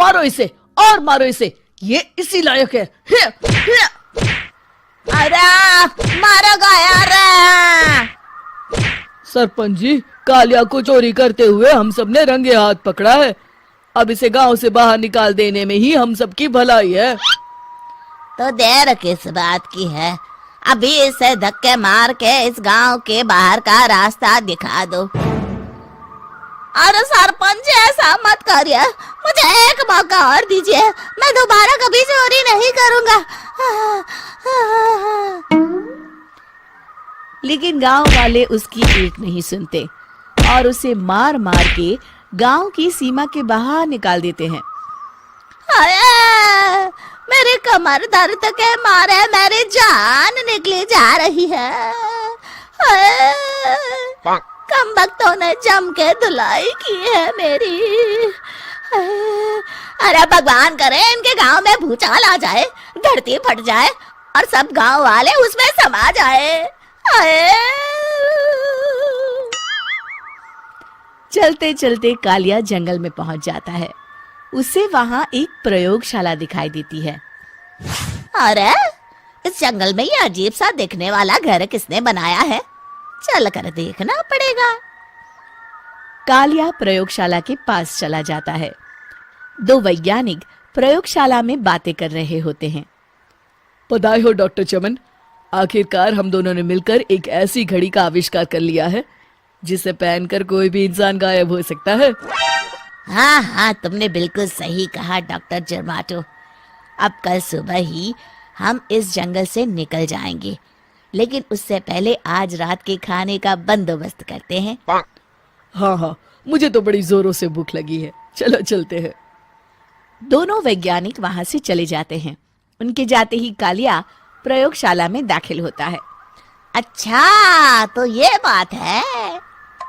मारो इसे और मारो इसे, ये इसी लायक है। अरे मारो यार। सरपंच जी, कालिया को चोरी करते हुए हम सब ने रंगे हाथ पकड़ा है। अब इसे गांव से बाहर निकाल देने में ही हम सबकी भलाई है। तो देर किस बात की है, अभी इसे धक्के मार के इस गांव के बाहर का रास्ता दिखा दो। अरे सरपंच ऐसा मत करिए, मुझे एक मौका और दीजिए, मैं दोबारा कभी चोरी नहीं करूंगा। लेकिन गांव वाले उसकी एक नहीं सुनते और उसे मार मार के गांव की सीमा के बाहर निकाल देते हैं। मेरी कमर दर्द के मारे मेरी जान निकली जा रही है। कम वक्तों ने जम के धुलाई की है मेरी। अरे भगवान करे इनके गांव में भूचाल आ जाए, धरती फट जाए और सब गांव वाले उसमें समा जाए। चलते चलते कालिया जंगल में पहुंच जाता है। उसे वहां एक प्रयोगशाला दिखाई देती है। अरे इस जंगल में ये अजीब सा दिखने वाला घर किसने बनाया है, चल कर देखना पड़ेगा। कालिया प्रयोगशाला के पास चला जाता है। दो वैज्ञानिक प्रयोगशाला में बातें कर रहे होते हैं। बधाई हो डॉक्टर चमन, आखिरकार हम दोनों ने मिलकर एक ऐसी घड़ी का आविष्कार कर लिया है जिसे पहनकर कोई भी इंसान गायब हो सकता है। हाँ हाँ, तुमने बिल्कुल सही कहा डॉक्टर जर्माटो। अब कल सुबह ही हम इस जंगल से निकल जाएंगे, लेकिन उससे पहले आज रात के खाने का बंदोबस्त करते हैं। हाँ हाँ, मुझे तो बड़ी जोरों से भूख लगी है, चलो चलते हैं। दोनों वैज्ञानिक वहां से चले जाते हैं। उनके जाते ही कालिया प्रयोगशाला में दाखिल होता है। अच्छा तो ये बात है।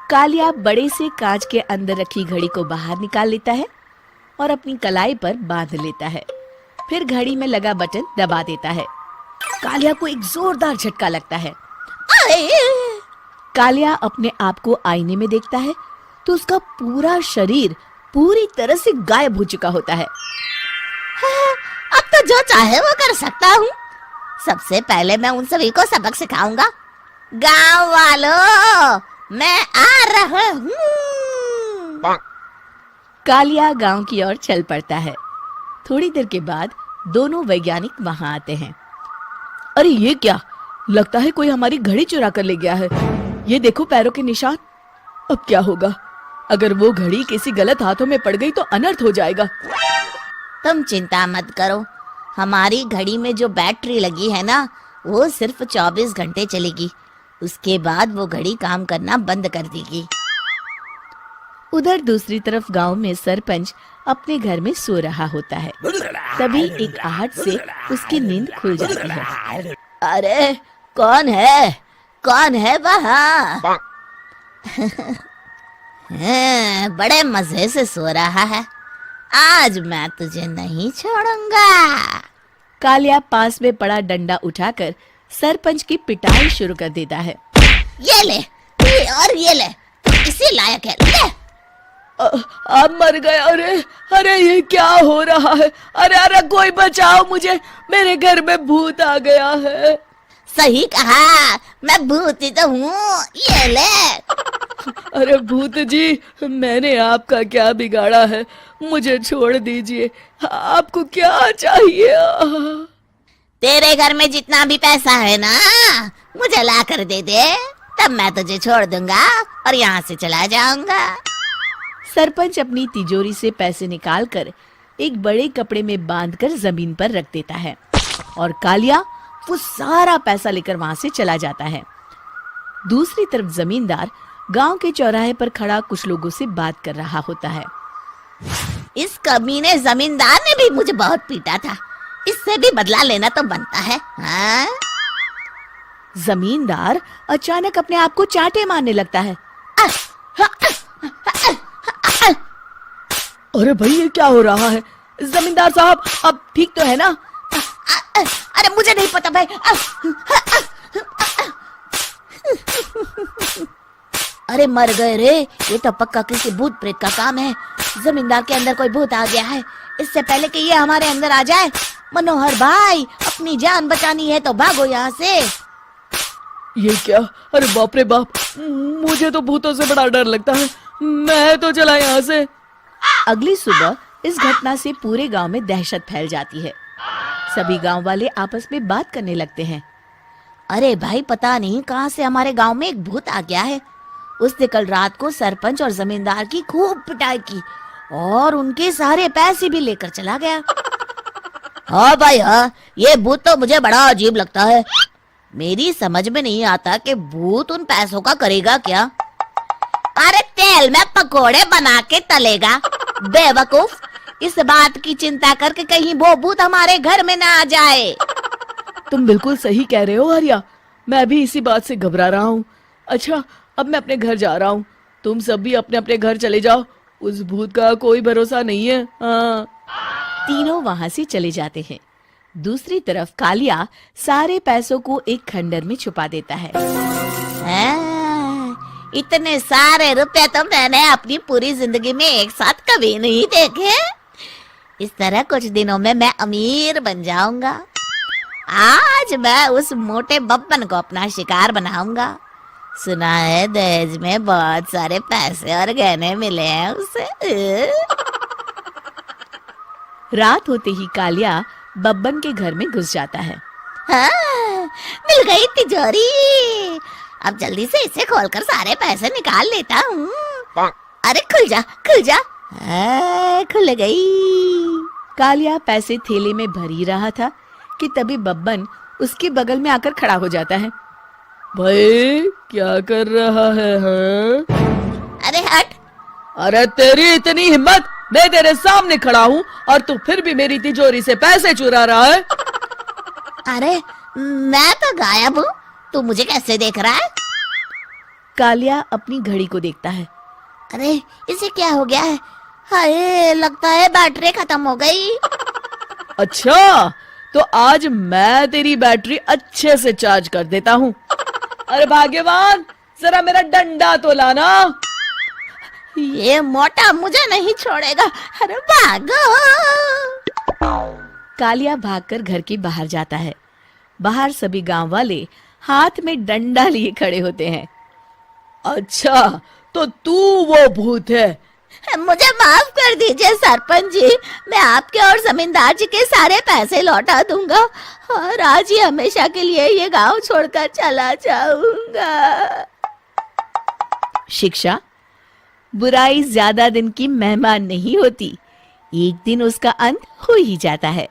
कालिया बड़े से कांच के अंदर रखी घड़ी को बाहर निकाल लेता है और अपनी कलाई पर बांध लेता है। फिर घड़ी में लगा बटन दबा देता है। कालिया को एक जोरदार झटका लगता है। कालिया अपने आप को आईने में देखता है तो उसका पूरा शरीर पूरी तरह से गायब हो चुका होता है। अब तो जो चाहे वो कर सकता हूँ। सबसे पहले मैं उन सभी को सबक सिखाऊंगा। गांव वालों, मैं आ रहा हूँ। कालिया गांव की ओर चल पड़ता है। थोड़ी देर के बाद दोनों वैज्ञानिक वहां आते हैं। अरे ये क्या, लगता है कोई हमारी घड़ी चुरा कर ले गया है। ये देखो पैरों के निशान। अब क्या होगा, अगर वो घड़ी किसी गलत हाथों में पड़ गई तो अनर्थ हो जाएगा। तुम चिंता मत करो, हमारी घड़ी में जो बैटरी लगी है ना, वो सिर्फ 24 घंटे चलेगी। उसके बाद वो घड़ी काम करना बंद कर देगी। उधर दूसरी तरफ गांव में सरपंच अपने घर में सो रहा होता है। तभी एक आहट से उसकी नींद खुल जाती है। अरे कौन है वहाँ? बड़े मजे से सो रहा है, आज मैं तुझे नहीं छोड़ूंगा। कालिया पास में पड़ा डंडा उठाकर सरपंच की पिटाई शुरू कर देता है। ये ले और ये ले, इसी लायक है, ले। आप मर गए। अरे ये क्या हो रहा है? अरे कोई बचाओ मुझे, मेरे घर में भूत आ गया है। सही कहा, मैं भूत ही तो हूँ, ये ले। अरे भूत जी, मैंने आपका क्या बिगाड़ा है, मुझे छोड़ दीजिए। आपको क्या चाहिए? तेरे घर में जितना भी पैसा है ना, मुझे ला कर दे दे, तब मैं तुझे छोड़ दूंगा और यहाँ से चला जाऊंगा। सरपंच अपनी तिजोरी से पैसे निकालकर एक बड़े कपड़े में बांधकर जमीन पर रख देता है और कालिया वो सारा पैसा लेकर वहां से चला जाता है। दूसरी तरफ जमींदार गांव के चौराहे पर खड़ा कुछ लोगों से बात कर रहा होता है। इस कमीने जमींदार ने भी मुझे बहुत पीटा था, इससे भी बदला लेना तो बनता है। हाँ? जमींदार अचानक अपने आप को चांटे मारने लगता है। अरे भाई ये क्या हो रहा है? जमींदार साहब, अब ठीक तो है ना? अरे मुझे नहीं पता भाई। अरे मर गए रे, ये तो पक्का किसी भूत प्रेत का काम है। जमींदार के अंदर कोई भूत आ गया है। इससे पहले कि ये हमारे अंदर आ जाए, मनोहर भाई अपनी जान बचानी है तो भागो यहाँ से। ये क्या? अरे बाप रे बाप, मुझे तो भूतों से बड़ा डर लगता है। मैं तो चला यहाँ से। अगली सुबह इस घटना से पूरे गांव में दहशत फैल जाती है। सभी गांव वाले आपस में बात करने लगते हैं। अरे भाई, पता नहीं कहाँ से हमारे गांव में एक भूत आ गया है। उसने कल रात को सरपंच और जमींदार की खूब पिटाई की और उनके सारे पैसे भी लेकर चला गया। हाँ भाई हाँ, ये भूत तो मुझे बड़ा अजीब लगता है। मेरी समझ में नहीं आता कि भूत उन पैसों का करेगा क्या। अरे तेल में पकोड़े बना के तलेगा, बेवकूफ। इस बात की चिंता करके कहीं वो भूत हमारे घर में ना आ जाए। तुम बिल्कुल सही कह रहे हो आर्या, मैं भी इसी बात से घबरा रहा हूँ। अच्छा, अब मैं अपने घर जा रहा हूँ। तुम सब भी अपने अपने घर चले जाओ, उस भूत का कोई भरोसा नहीं है। हाँ। तीनों वहां से चले जाते हैं। दूसरी तरफ कालिया सारे पैसों को एक खंडर में छुपा देता है। इतने सारे रुपए तो मैंने अपनी पूरी जिंदगी में एक साथ कभी नहीं देखे। इस तरह कुछ दिनों में मैं अमीर बन जाऊंगा। आज मैं उस मोटे बब्बन को अपना शिकार बनाऊंगा। सुना है दहेज में बहुत सारे पैसे और गहने मिले हैं उसे। रात होते ही कालिया बब्बन के घर में घुस जाता है। हाँ, मिल गई तिजोरी। अब जल्दी से इसे खोलकर सारे पैसे निकाल लेता हूँ। अरे खुल जा, खुल जा। खुल गई। कालिया पैसे थैले में भर ही रहा था कि तभी बब्बन उसके बगल में आकर खड़ा हो जाता है। भाई क्या कर रहा है? हाँ? अरे हट। अरे तेरी इतनी हिम्मत, मैं तेरे सामने खड़ा हूँ और तू फिर भी मेरी तिजोरी से पैसे चुरा रहा है। अरे मैं तो गायब हूँ, तू मुझे कैसे देख रहा है? कालिया अपनी घड़ी को देखता है। अरे इसे क्या हो गया है? हाय, लगता है बैटरी खत्म हो गई। अच्छा, तो आज मैं तेरी बैटरी अच्छे से चार्ज कर देता हूँ। अरे भाग्यवान, जरा मेरा डंडा तो लाना। ये मोटा मुझे नहीं छोड़ेगा। अरे भागो। कालिया भागकर घर के बाहर जाता है। बाहर सभी गांव वाले हाथ में डंडा लिए खड़े होते हैं। अच्छा, तो तू वो भूत है? मुझे माफ कर दीजिए सरपंच जी, मैं आपके और जमींदार जी के सारे पैसे लौटा दूंगा और आज ही हमेशा के लिए ये गांव छोड़कर चला जाऊंगा। शिक्षा: बुराई ज्यादा दिन की मेहमान नहीं होती, एक दिन उसका अंत हो ही जाता है।